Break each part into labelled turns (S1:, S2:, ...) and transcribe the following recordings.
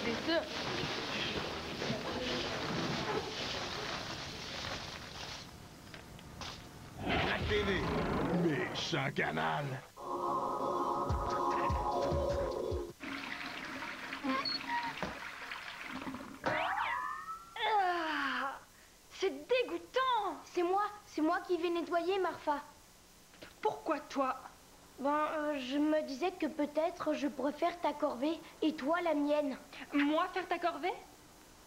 S1: Les œufs.
S2: La télé. Méchant canal.
S1: C'est dégoûtant.
S3: C'est moi qui vais nettoyer, Marfa.
S1: Pourquoi toi?
S3: Je me disais que peut-être je pourrais faire ta corvée et toi la mienne.
S1: Moi faire ta corvée?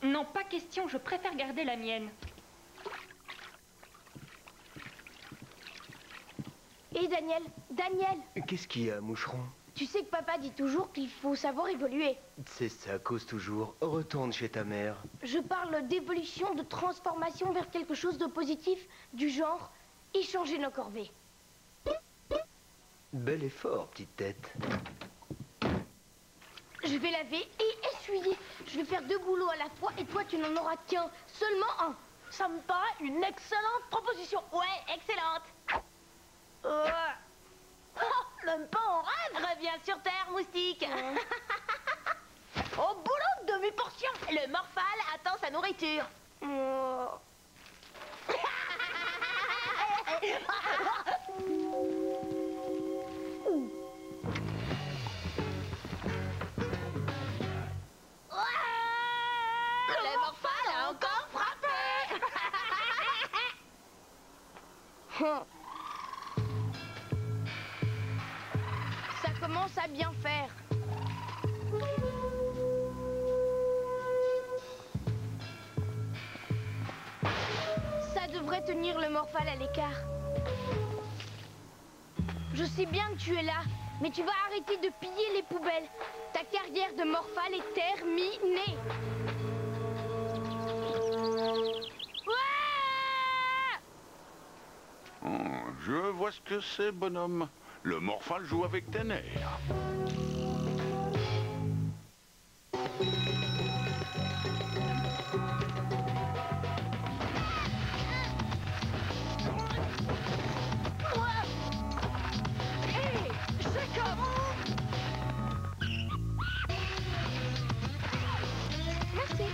S1: Non, pas question, je préfère garder la mienne.
S3: Et Daniel,
S4: Qu'est-ce qu'il y a, moucheron?
S3: tu sais que papa dit toujours qu'il faut savoir évoluer.
S4: C'est ça, cause toujours. Retourne chez ta mère.
S3: Je parle d'évolution, de transformation vers quelque chose de positif, du genre échanger nos corvées.
S4: Bel effort, petite tête.
S3: Je vais laver et essuyer. Je vais faire 2 boulots à la fois et toi tu n'en auras qu'un, seulement un.
S5: Ça me paraît une excellente proposition. Ouais, excellente. Oh, même pas en rêve. Reviens sur terre, moustique. Au boulot de demi-portion. Le morphale attend sa nourriture. Le morphale a encore frappé.
S3: Ça commence à bien faire. Ça devrait tenir le morphale à l'écart. Je sais bien que tu es là, mais tu vas arrêter de piller les poubelles. Ta carrière de morphale est terminée.
S2: Je vois ce que c'est, bonhomme. Le morphale joue avec tes nerfs.
S5: Hé, Jacob!
S3: Merci.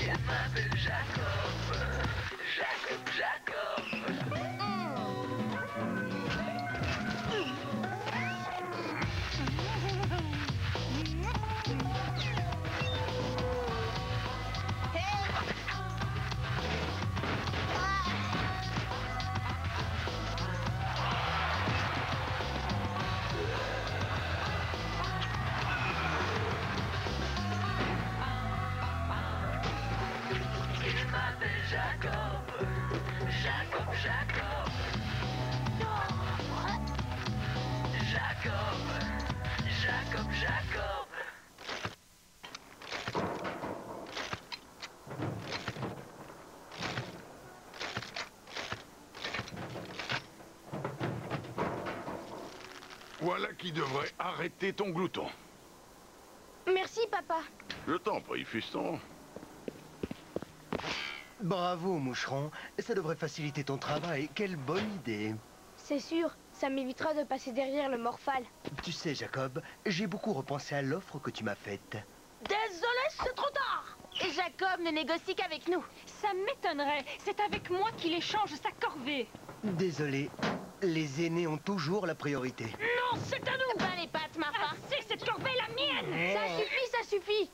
S6: Il m'appelle Jacob. Jacob. Il m'appelle Jacob. Jacob. Jacob.
S2: Voilà qui devrait arrêter ton glouton.
S3: Merci, papa.
S2: Je t'en prie, fiston.
S4: Bravo, moucheron. Ça devrait faciliter ton travail. Quelle bonne idée.
S3: C'est sûr, ça m'évitera de passer derrière le morphale.
S4: Tu sais, Jacob, j'ai beaucoup repensé à l'offre que tu m'as faite.
S5: Désolé, c'est trop tard.
S3: Et Jacob ne négocie qu'avec nous.
S1: Ça m'étonnerait. C'est avec moi qu'il échange sa corvée.
S4: Désolé, les aînés ont toujours la priorité.
S5: Non, c'est à nous.
S3: Ben les pattes, Marfa.
S1: C'est cette corvée la mienne.
S3: Ça suffit.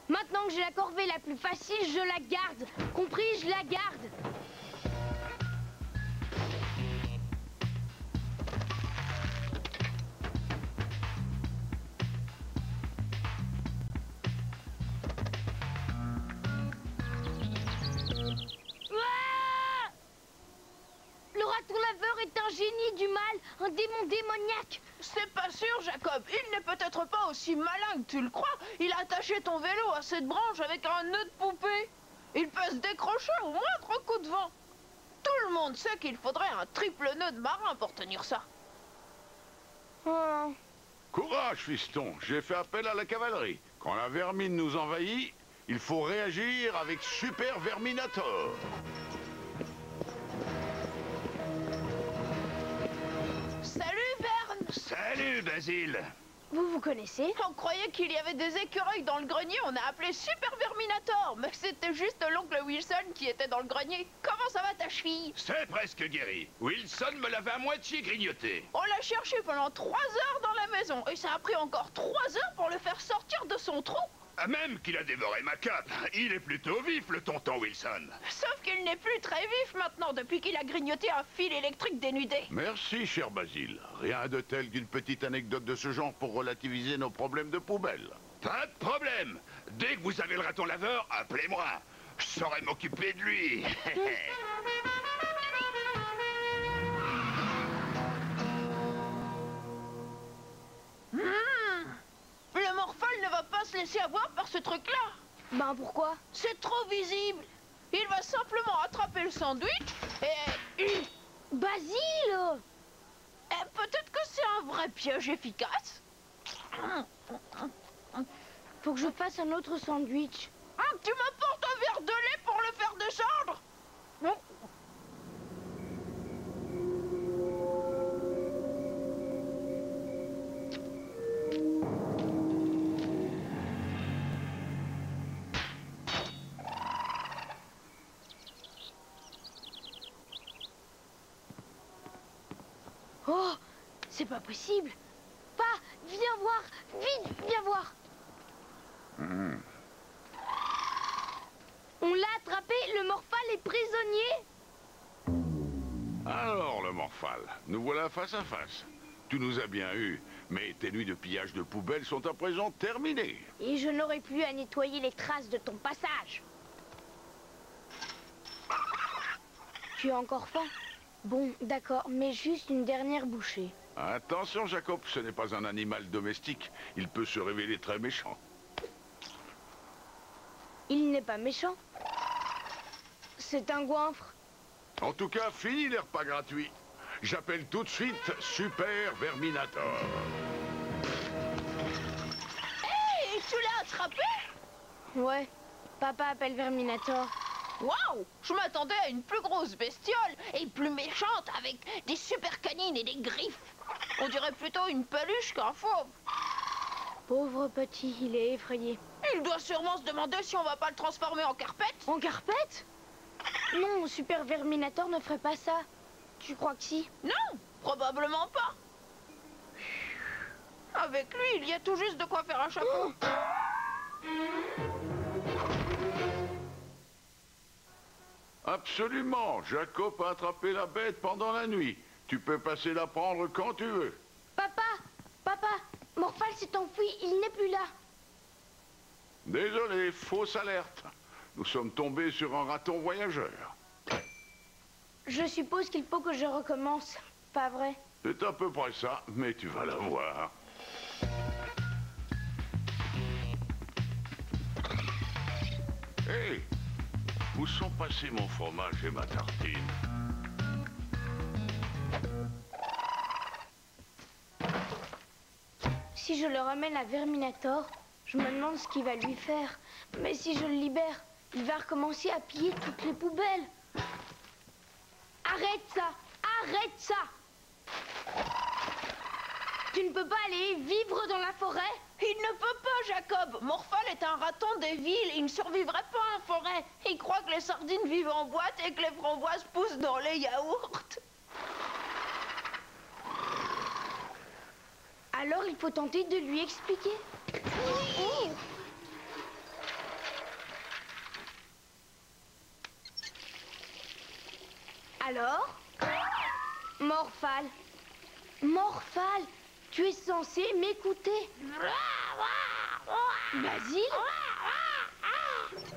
S3: Maintenant que j'ai la corvée la plus facile, je la garde. Compris, je la garde. Ouah! Le raton laveur est un génie du mal, un démon démoniaque.
S5: C'est pas sûr, Jacob. Il n'est peut-être pas aussi malin que tu le crois. Il a attaché ton vélo à cette branche avec un nœud de poupée. Il peut se décrocher au moindre coup de vent. Tout le monde sait qu'il faudrait un triple nœud de marin pour tenir ça.
S2: Courage, fiston. J'ai fait appel à la cavalerie. Quand la vermine nous envahit, il faut réagir avec Super Verminator.
S5: Salut, Berne.
S2: Salut, Basile.
S3: Vous vous connaissez?
S5: On croyait qu'il y avait des écureuils dans le grenier, on a appelé Super Verminator. Mais c'était juste l'oncle Wilson qui était dans le grenier. Comment ça va ta cheville?
S7: C'est presque guéri. Wilson me l'avait à moitié grignoté.
S5: On l'a cherché pendant 3 heures dans la maison. Et ça a pris encore 3 heures pour le faire sortir de son trou.
S7: Ah, même qu'il a dévoré ma cape. Il est plutôt vif, le tonton Wilson.
S5: Sauf qu'il n'est plus très vif maintenant depuis qu'il a grignoté un fil électrique dénudé.
S2: Merci, cher Basile. Rien de tel qu'une petite anecdote de ce genre pour relativiser nos problèmes de poubelle.
S7: Pas de problème. Dès que vous avez le raton laveur, appelez-moi. Je saurai m'occuper de lui.
S5: Le Morphal ne va pas se laisser avoir par ce truc-là.
S3: Ben pourquoi?
S5: C'est trop visible. Il va simplement attraper le sandwich et...
S3: Basile!
S5: peut-être que c'est un vrai piège efficace.
S3: Faut que je fasse un autre sandwich.
S5: Tu m'apportes un verre de lait pour le faire descendre?
S3: Oh, c'est pas possible. Pa, viens voir, vite, viens voir. On l'a attrapé, le Morphal est prisonnier.
S2: Alors, le Morphal, nous voilà face à face. Tu nous as bien eu, mais tes nuits de pillage de poubelles sont à présent terminées.
S3: Et je n'aurai plus à nettoyer les traces de ton passage. Tu as encore faim? Bon, d'accord, mais juste une dernière bouchée.
S2: Attention, Jacob, ce n'est pas un animal domestique. Il peut se révéler très méchant.
S3: Il n'est pas méchant. C'est un goinfre.
S2: En tout cas, fini les repas gratuits. J'appelle tout de suite Super Verminator.
S5: Hey, tu l'as attrapé?
S3: Ouais, papa appelle Verminator.
S5: Waouh! Je m'attendais à une plus grosse bestiole et plus méchante avec des super canines et des griffes. On dirait plutôt une peluche qu'un fauve.
S3: Pauvre petit, il est effrayé.
S5: Il doit sûrement se demander si on va pas le transformer en carpette.
S3: En carpette? Non, Super Verminator ne ferait pas ça. Tu crois que si?
S5: Non, probablement pas. Avec lui, il y a tout juste de quoi faire un chapeau.
S2: Absolument. Jacob a attrapé la bête pendant la nuit. Tu peux passer la prendre quand tu veux.
S3: Papa, Morphal s'est enfui, il n'est plus là.
S2: Désolé, fausse alerte. Nous sommes tombés sur un raton voyageur.
S3: Je suppose qu'il faut que je recommence, pas vrai?
S2: C'est à peu près ça, mais tu vas la voir. Hé! Où sont passés mon fromage et ma tartine?
S3: Si je le ramène à Verminator, je me demande ce qu'il va lui faire. Mais si je le libère, il va recommencer à piller toutes les poubelles. Arrête ça! Arrête ça! Tu ne peux pas aller vivre dans la forêt?
S5: Il ne peut pas, Jacob. Morphal est un raton des villes. Il ne survivrait pas en forêt. Il croit que les sardines vivent en boîte et que les framboises poussent dans les yaourts.
S3: Alors il faut tenter de lui expliquer. Alors? Morphal. Morphal, tu es censé m'écouter. Basile?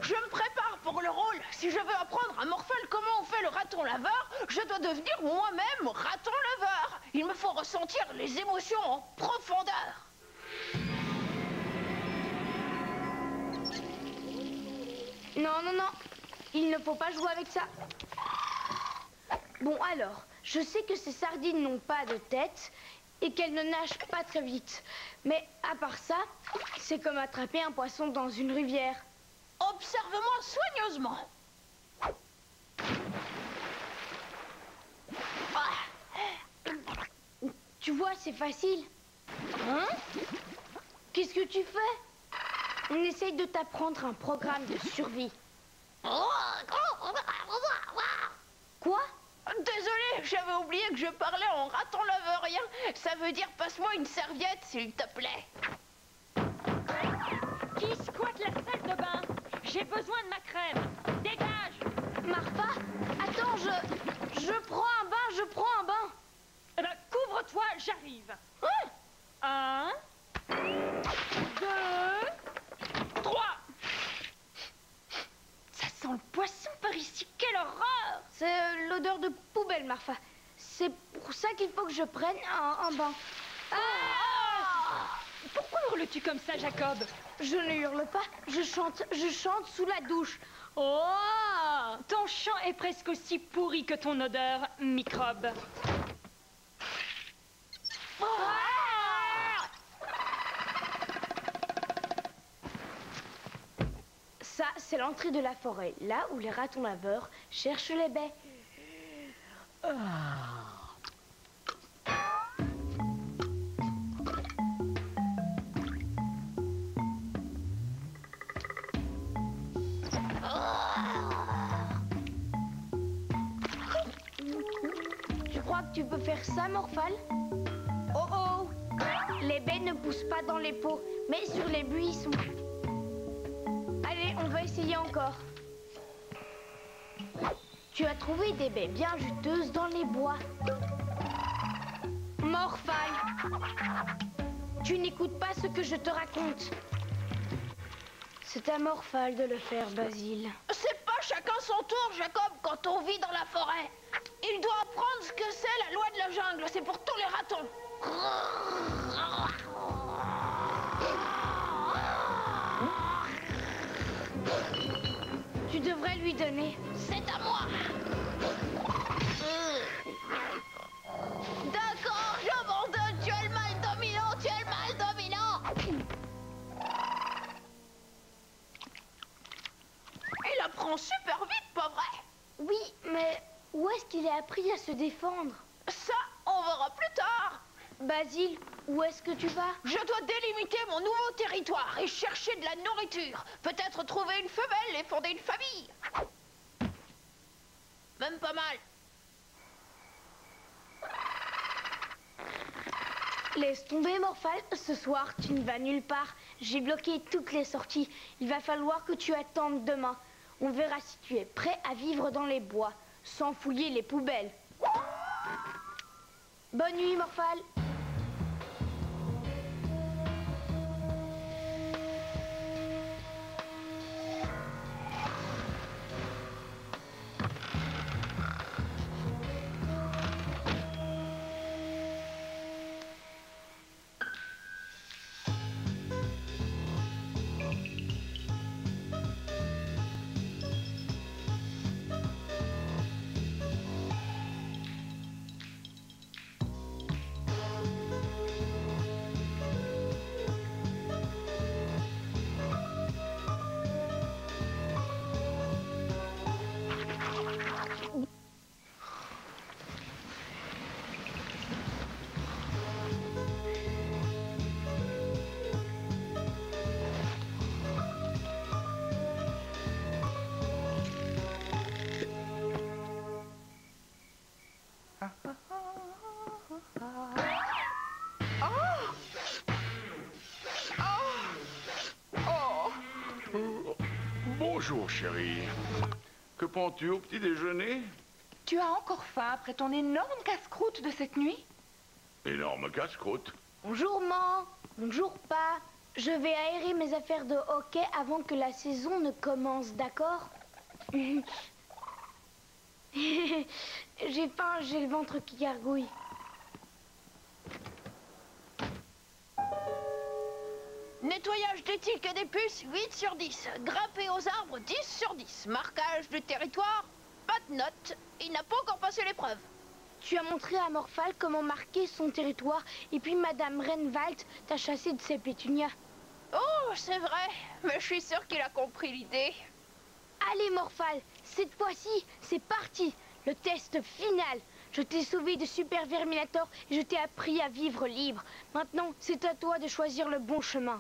S5: Je me prépare pour le rôle. Si je veux apprendre à Morphal comment on fait le raton laveur, je dois devenir moi-même raton laveur. Il me faut ressentir les émotions en profondeur.
S3: Non, non, non. Il ne faut pas jouer avec ça. Bon, alors, je sais que ces sardines n'ont pas de tête et qu'elles ne nagent pas très vite. Mais à part ça, c'est comme attraper un poisson dans une rivière.
S5: Observe-moi soigneusement.
S3: Tu vois, c'est facile. Hein? Qu'est-ce que tu fais? On essaye de t'apprendre un programme de survie. Quoi?
S5: Désolé, j'avais oublié que je parlais en raton laveurien. Ça veut dire passe-moi une serviette, s'il te plaît.
S1: Qui squatte la salle de bain? J'ai besoin de ma crème. Dégage!
S3: Marfa, attends, je prends un bain, je prends un bain.
S1: Eh ben, couvre-toi, j'arrive.
S3: Hein?
S1: 1, 2, 3. Ça sent le poisson par ici, quelle horreur!
S3: C'est l'odeur de poubelle, Marfa. C'est pour ça qu'il faut que je prenne un bain.
S1: Pourquoi hurles-tu comme ça, Jacob?
S3: Je ne hurle pas, je chante sous la douche.
S1: Oh! Ton chant est presque aussi pourri que ton odeur, microbe.
S3: Ça, c'est l'entrée de la forêt, là où les ratons laveurs cherchent les baies. Tu crois que tu peux faire ça, Morphal? Oh oh! Les baies ne poussent pas dans les pots, mais sur les buissons. Allez, on va essayer encore. Tu as trouvé des baies bien juteuses dans les bois. Morphal! Tu n'écoutes pas ce que je te raconte. C'est à Morphal de le faire, Basile.
S5: C'est pas chacun son tour, Jacob, quand on vit dans la forêt. Il doit apprendre ce que c'est la loi de la jungle. C'est pour tous les ratons.
S3: Tu devrais lui donner.
S5: C'est à moi. D'accord, j'abandonne. Tu es le mal dominant, tu es le mal dominant. Il apprend super vite, pas vrai?
S3: Oui, mais où est-ce qu'il a appris à se défendre?
S5: Ça, on verra plus tard.
S3: Basile, où est-ce que tu vas?
S5: Je dois délimiter mon nouveau territoire et chercher de la nourriture. Peut-être trouver une femelle et fonder une famille. Même pas mal.
S3: Laisse tomber, Morphal. Ce soir, tu ne vas nulle part. J'ai bloqué toutes les sorties. Il va falloir que tu attendes demain. On verra si tu es prêt à vivre dans les bois, sans fouiller les poubelles. Bonne nuit, Morphal.
S2: Bonjour, chérie. Que prends-tu au petit déjeuner?
S8: Tu as encore faim après ton énorme casse-croûte de cette nuit?
S2: Énorme casse-croûte.
S3: Bonjour, maman. Bonjour, pa. Je vais aérer mes affaires de hockey avant que la saison ne commence, d'accord? J'ai faim, j'ai le ventre qui gargouille.
S5: Nettoyage des tiques et des puces, 8 sur 10. Grimper aux arbres, 10 sur 10. Marquage du territoire, pas de note. Il n'a pas encore passé l'épreuve.
S3: Tu as montré à Morphal comment marquer son territoire et puis Madame Renwald t'a chassé de ses pétunias.
S5: Oh, c'est vrai, mais je suis sûre qu'il a compris l'idée.
S3: Allez, Morphal, cette fois-ci, c'est parti. Le test final. Je t'ai sauvé de Super Verminator et je t'ai appris à vivre libre. Maintenant, c'est à toi de choisir le bon chemin.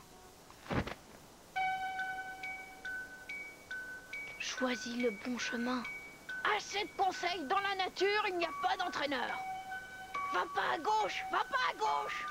S3: Choisis le bon chemin.
S5: Assez de conseils, dans la nature, il n'y a pas d'entraîneur. Va pas à gauche, va pas à gauche.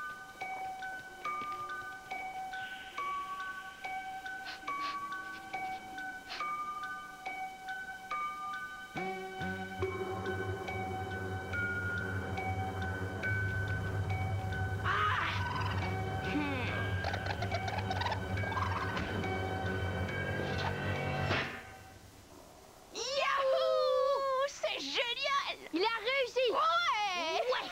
S5: Yahoo! C'est génial!
S3: Il a réussi!
S5: Ouais! Ouais!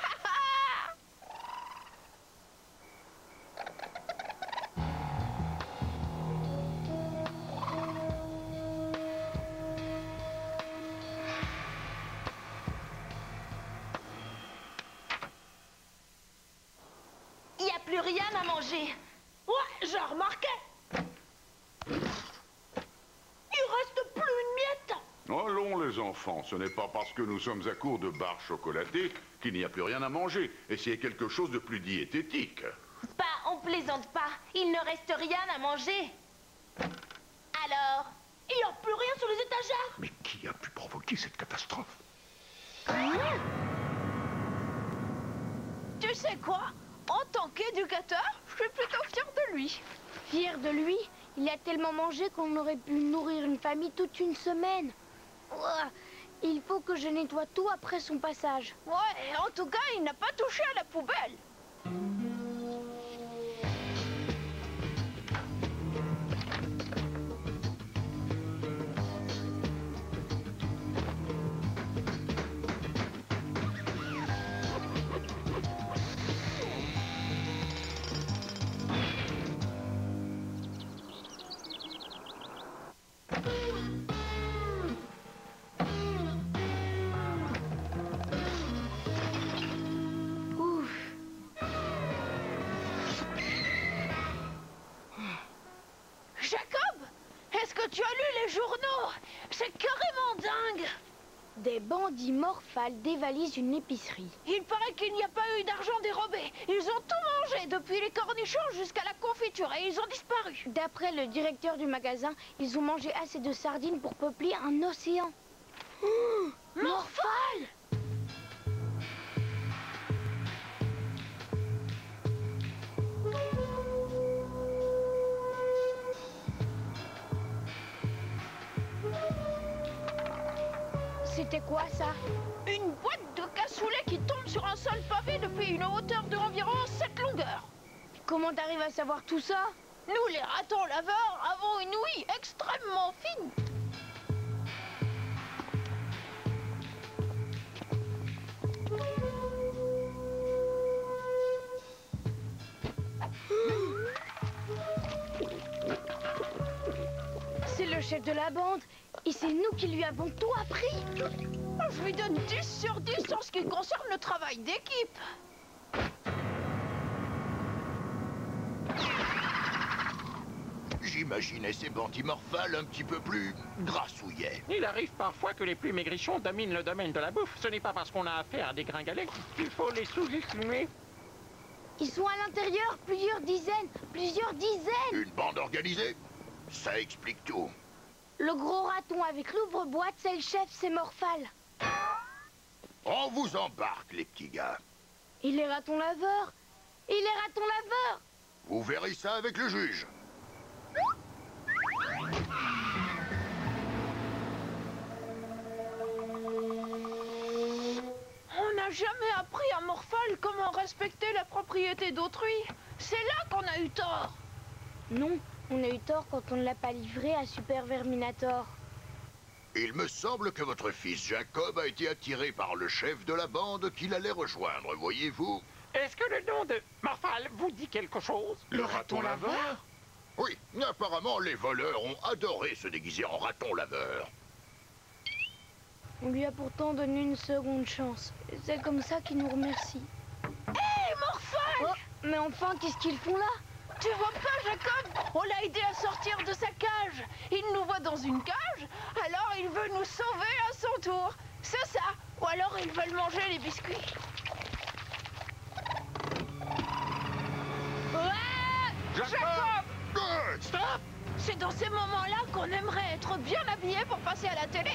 S8: Il n'y a plus rien à manger.
S5: Ouais, j'ai remarqué. Il reste plus une miette.
S2: Allons les enfants, ce n'est pas parce que nous sommes à court de barres chocolatées qu'il n'y a plus rien à manger. Essayez quelque chose de plus diététique.
S8: Pas, on plaisante pas. Il ne reste rien à manger. Alors?
S5: Il n'y a plus rien sur les étagères.
S7: Mais qui a pu provoquer cette catastrophe?
S5: Tu sais quoi? En tant qu'éducateur, je suis plutôt fière de lui.
S3: Fier de lui, il a tellement mangé qu'on aurait pu nourrir une famille toute une semaine. Ouah, il faut que je nettoie tout après son passage.
S5: Ouais, en tout cas, il n'a pas touché à la poubelle.
S3: Ouf.
S5: Jacob, est-ce que tu as lu les journaux? C'est carrément dingue.
S3: Des bandits morphales dévalisent une épicerie.
S5: Il paraît qu'il n'y a pas eu d'argent dérobé. Ils ont tout mangé, depuis les cornichons jusqu'à la confiture, et ils ont disparu.
S3: D'après le directeur du magasin, ils ont mangé assez de sardines pour peupler un océan. Oh,
S5: Morphale!
S3: C'était quoi ça?
S5: Une boîte de cassoulet qui tombe sur un sol pavé depuis une hauteur d'environ 7 longueurs.
S3: Comment t'arrives à savoir tout ça?
S5: Nous, les ratons laveurs, avons une ouïe extrêmement fine.
S3: C'est le chef de la bande. Et c'est nous qui lui avons tout appris.
S5: Je lui donne 10 sur 10 en ce qui concerne le travail d'équipe.
S7: J'imaginais ces bandits morphales un petit peu plus grassouillets.
S9: Il arrive parfois que les plus maigrichons dominent le domaine de la bouffe. Ce n'est pas parce qu'on a affaire à des gringalets qu'il faut les sous-estimer.
S3: Ils sont à l'intérieur, plusieurs dizaines.
S7: Une bande organisée? Ça explique tout.
S3: Le gros raton avec l'ouvre-boîte, c'est le chef, c'est Morphale.
S7: On vous embarque, les petits gars.
S3: Et les ratons laveurs?
S7: Vous verrez ça avec le juge.
S5: On n'a jamais appris à Morphale comment respecter la propriété d'autrui. C'est là qu'on a eu tort.
S3: Non, on a eu tort quand on ne l'a pas livré à Super Verminator.
S7: Il me semble que votre fils Jacob a été attiré par le chef de la bande qu'il allait rejoindre, voyez-vous?
S9: Est-ce que le nom de Morphale vous dit quelque chose?
S7: Le raton laveur? Oui, apparemment les voleurs ont adoré se déguiser en raton laveur.
S3: On lui a pourtant donné une seconde chance. C'est comme ça qu'il nous remercie.
S5: Hé, Morphale!
S3: Oh, mais enfin, qu'est-ce qu'ils font là?
S5: Tu vois pas, Jacob? On l'a aidé à sortir de sa cage. Il nous voit dans une cage, alors il veut nous sauver à son tour. C'est ça. Ou alors Alors, ils veulent manger les biscuits. Ouais, Jacob!
S9: Stop!
S5: C'est dans ces moments-là qu'on aimerait être bien habillé pour passer à la télé.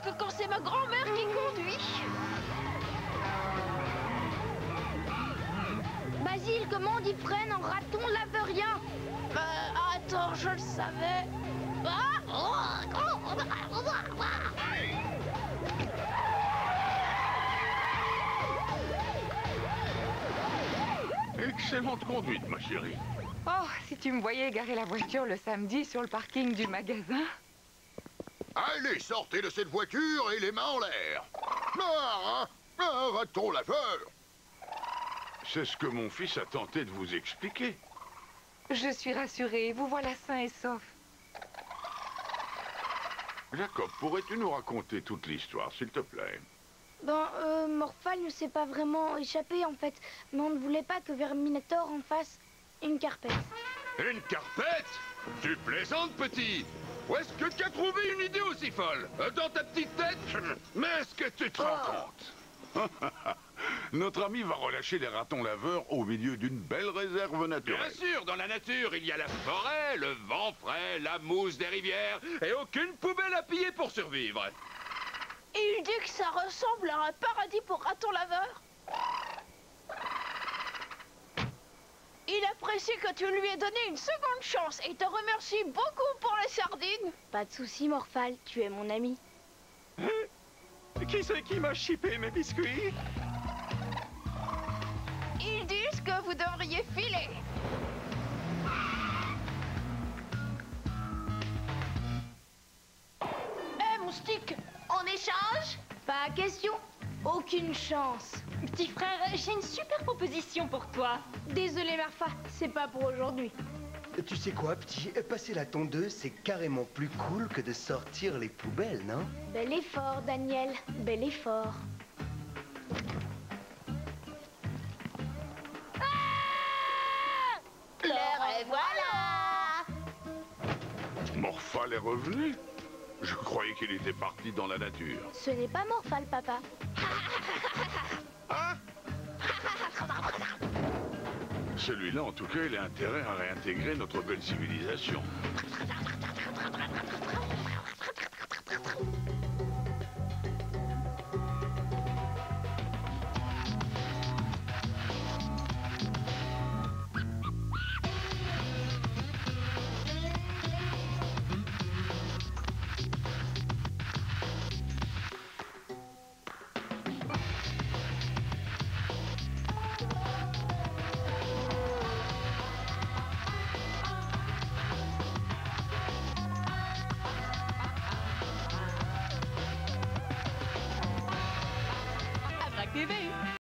S5: Que quand c'est ma grand-mère qui conduit.
S3: Basile, comment on dit freine en raton laveurien?
S5: Attends, je le savais.
S2: Excellente conduite, ma chérie.
S10: Oh, si tu me voyais garer la voiture le samedi sur le parking du magasin.
S7: Allez, sortez de cette voiture et les mains en l'air. Un raton laveur.
S2: C'est ce que mon fils a tenté de vous expliquer.
S10: Je suis rassurée, vous voilà sain et sauf.
S2: Jacob, pourrais-tu nous raconter toute l'histoire, s'il te plaît?
S3: Morphal ne s'est pas vraiment échappé, en fait. Mais on ne voulait pas que Verminator en fasse une carpette.
S11: Une carpette? Tu plaisantes, petit? Où est-ce que tu as trouvé une idée aussi folle? Dans ta petite tête?
S2: Mais est-ce que tu te rends compte? Notre ami va relâcher les ratons laveurs au milieu d'une belle réserve naturelle.
S11: Bien sûr, dans la nature, il y a la forêt, le vent frais, la mousse des rivières et aucune poubelle à piller pour survivre.
S5: Et il dit que ça ressemble à un paradis pour ratons laveurs. Il apprécie que tu lui aies donné une seconde chance et te remercie beaucoup pour les sardines.
S3: Pas de souci, Morphal, tu es mon ami.
S9: Qui c'est qui m'a chippé mes biscuits?
S5: Ils disent que vous devriez filer. Moustique,
S8: On échange?
S3: Pas question. Aucune chance.
S1: Petit frère, j'ai une super proposition pour toi.
S3: Désolé, Marfa, c'est pas pour aujourd'hui.
S4: Tu sais quoi, petit? Passer la tondeuse, c'est carrément plus cool que de sortir les poubelles, non?
S3: Bel effort, Daniel. Bel effort.
S8: Le revoilà!
S2: Morphal est revenu? Je croyais qu'il était parti dans la nature.
S3: Ce n'est pas Morphal, papa.
S2: Celui-là, en tout cas, il a intérêt à réintégrer notre belle civilisation.
S5: TV.